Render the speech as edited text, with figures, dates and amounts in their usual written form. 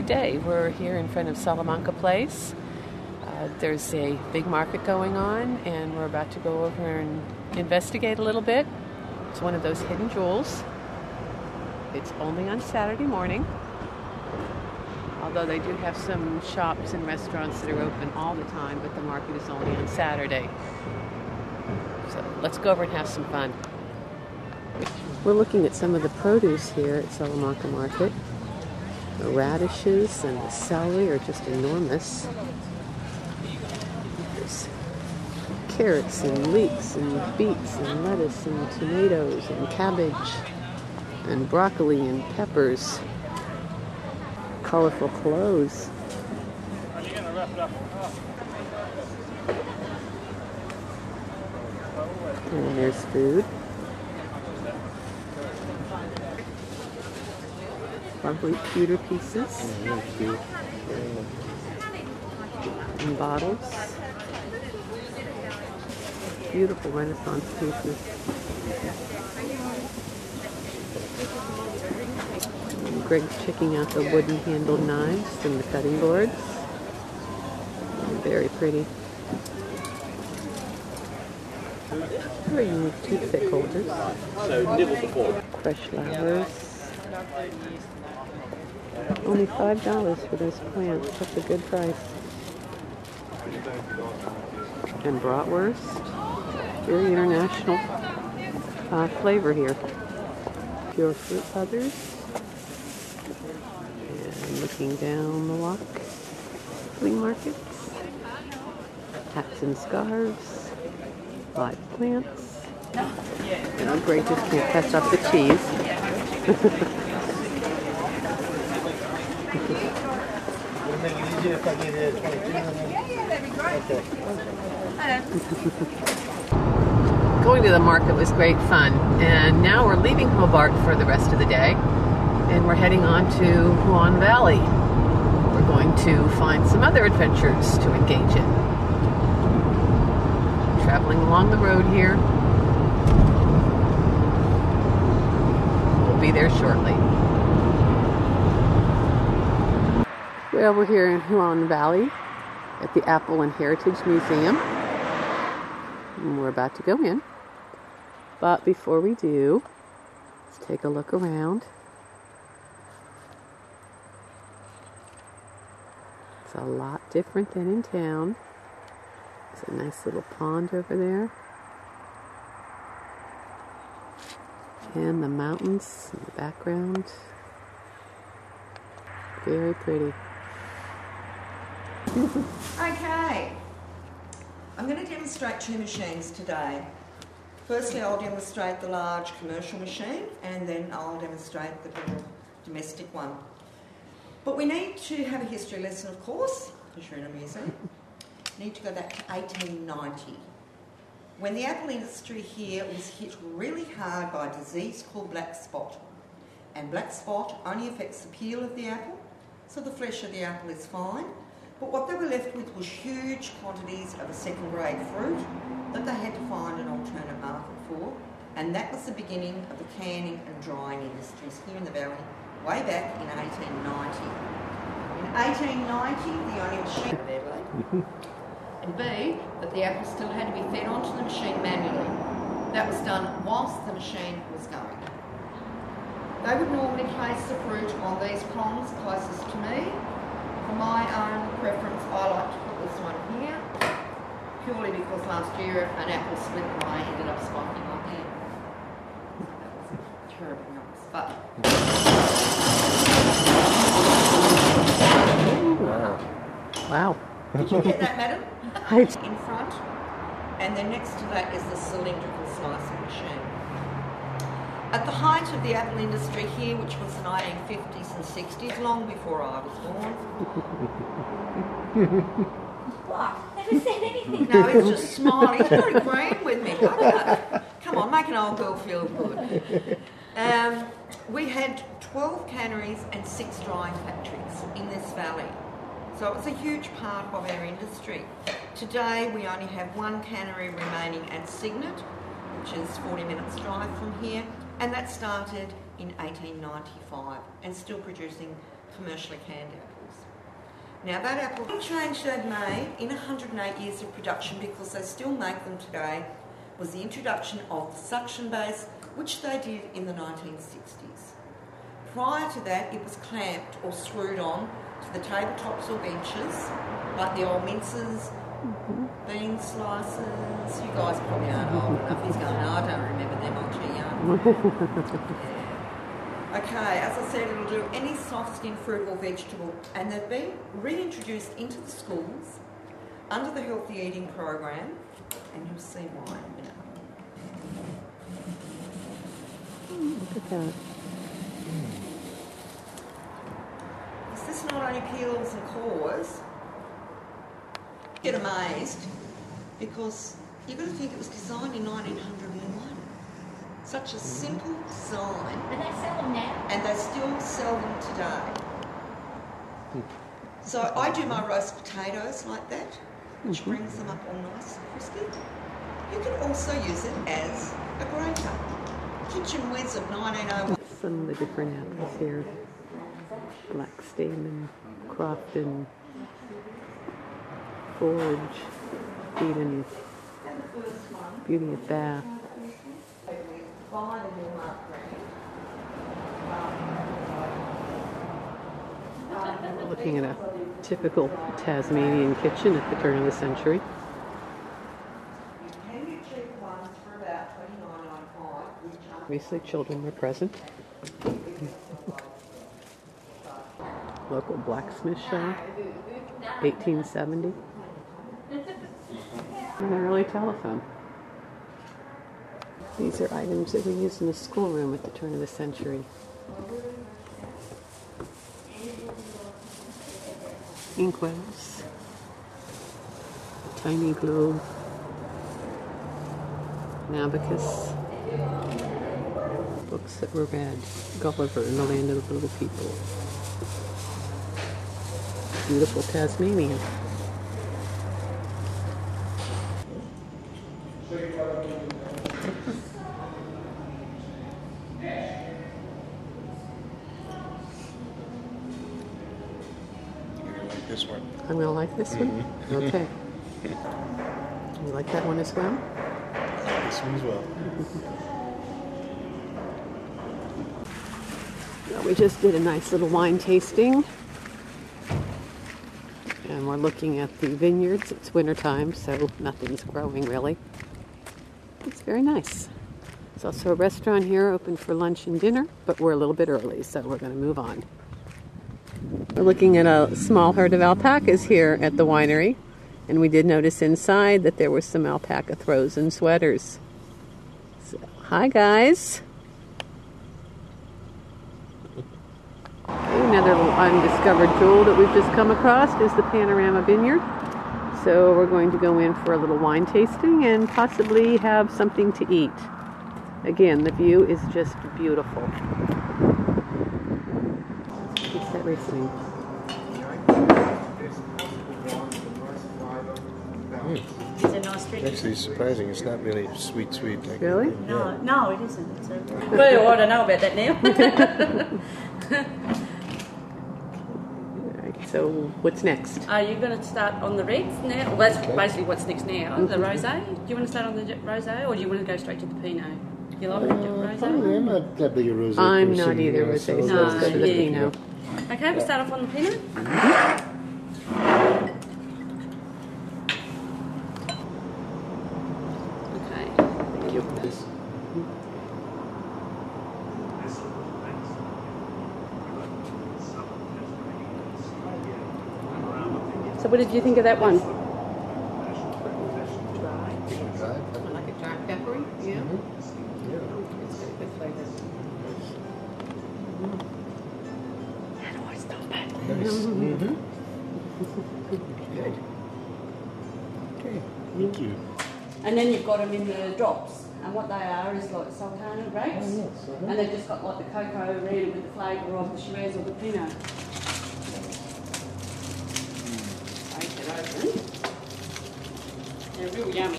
today we're here in front of Salamanca Place. There's a big market going on, and we're about to go over and investigate a little bit. It's one of those hidden jewels. It's only on Saturday morning, although they do have some shops and restaurants that are open all the time, but the market is only on Saturday. So let's go over and have some fun. We're looking at some of the produce here at Salamanca Market. The radishes and the celery are just enormous. There's carrots and leeks and beets and lettuce and tomatoes and cabbage and broccoli and peppers. Colorful clothes. And there's food. Lovely pewter pieces. And bottles. Beautiful Renaissance pieces. And Greg's checking out the wooden handled knives and the cutting boards. Very pretty. Very unique toothpick holders. So nibble the fork. Fresh flowers. Only $5 for those plants. That's a good price. And bratwurst. Very international flavor here. Pure fruit others. And looking down the walk. Flea markets. Hats and scarves. Live plants. And Greg just can't pass up the cheese. Going to the market was great fun, and now we're leaving Hobart for the rest of the day, and we're heading on to Huon Valley. We're going to find some other adventures to engage in. Traveling along the road here. We'll be there shortly. Well, we're here in Huon Valley at the Apple and Heritage Museum. And we're about to go in. But before we do, let's take a look around. It's a lot different than in town. There's a nice little pond over there. And the mountains in the background. Very pretty. Okay, I'm going to demonstrate two machines today. Firstly, I'll demonstrate the large commercial machine, and then I'll demonstrate the little domestic one. But we need to have a history lesson, of course, because you're in a museum. We need to go back to 1890, when the apple industry here was hit really hard by a disease called black spot. And black spot only affects the peel of the apple, so the flesh of the apple is fine. But what they were left with was huge quantities of a second-grade fruit that they had to find an alternate market for, and that was the beginning of the canning and drying industries here in the valley, way back in 1890. In 1890, the only machine there, and B, that the apple still had to be fed onto the machine manually. That was done whilst the machine was going. They would normally place the fruit on these prongs closest to me. For my own preference, I like to put this one here, purely because last year an apple split and I ended up spiking my hand. That was terribly nice, but... Wow. Did you get that, madam? In front. And then next to that is the cylindrical slicing machine. At the height of the apple industry here, which was the 1950s and 60s, long before I was born. What? Never said anything. No, it's just smiling. He's very agreeing with me. Come on, make an old girl feel good. We had 12 canneries and 6 drying factories in this valley. So it was a huge part of our industry. Today we only have one cannery remaining at Signet, which is 40 minutes drive from here, and that started in 1895 and still producing commercially canned apples. Now that apple change they've made in 108 years of production, because they still make them today, was the introduction of the suction base, which they did in the 1960s. Prior to that, it was clamped or screwed on to the tabletops or benches, like the old minces, bean slices. You guys probably aren't old enough. He's going, no, I don't remember them, I'm too young. Okay, as I said, it'll do any soft skin fruit or vegetable, and they've been reintroduced into the schools under the healthy eating program, and you'll see why in a minute. Look at that. This not only peels and cores, get amazed, because you've got to think it was designed in 1901. Such a simple design. And they sell them now? And they still sell them today. So I do my roast potatoes like that, which brings them up all nice and crispy. You can also use it as a grater. Kitchen Whiz of 1901. Some of the different apples here. Black Stamen, Crofton, Forge, Eden, Beauty of Bath. We're looking at a typical Tasmanian kitchen at the turn of the century. Obviously children were present. Local blacksmith shop, 1870. And an early telephone. These are items that we used in the schoolroom at the turn of the century. Inkwells, tiny globe, an abacus, books that were read, Gulliver in the Land of the Little People. Beautiful Tasmania. This one. I'm going to like this one? Okay. You like that one as well? This one as well. Well, we just did a nice little wine tasting. And we're looking at the vineyards. It's wintertime, so nothing's growing really. It's very nice. There's also a restaurant here open for lunch and dinner, but we're a little bit early, so we're going to move on. We're looking at a small herd of alpacas here at the winery, and we did notice inside that there were some alpaca throws and sweaters. So, hi guys. Another little undiscovered jewel that we've just come across is the Panorama Vineyard. So we're going to go in for a little wine tasting and possibly have something to eat. Again, the view is just beautiful. What's that Riesling? It's a nice drink. Actually, surprising. It's not really sweet. Like Really? No, it isn't. It's a... Well, I don't know about that now. So what's next? Are you going to start on the reds now? Well, that's basically what's next now, the rosé. Do you want to start on the rosé, or do you want to go straight to the Pinot? You like rosé? I'm not that big a rosé I'm person, not either rosé, so let's go to the Pinot. Okay, we'll start off on the Pinot. Okay. Thank you. So what did you think of that one? Dry. I like it dry, peppery. Yeah. It's got a good flavor. That was not bad. Nice. Good. Okay. Thank you. And then you've got them in the drops. And what they are is like sultana grapes. Oh, yes. And they've just got like the cocoa red with the flavour of the Shiraz or the Pinot. Break it open. They're real yummy.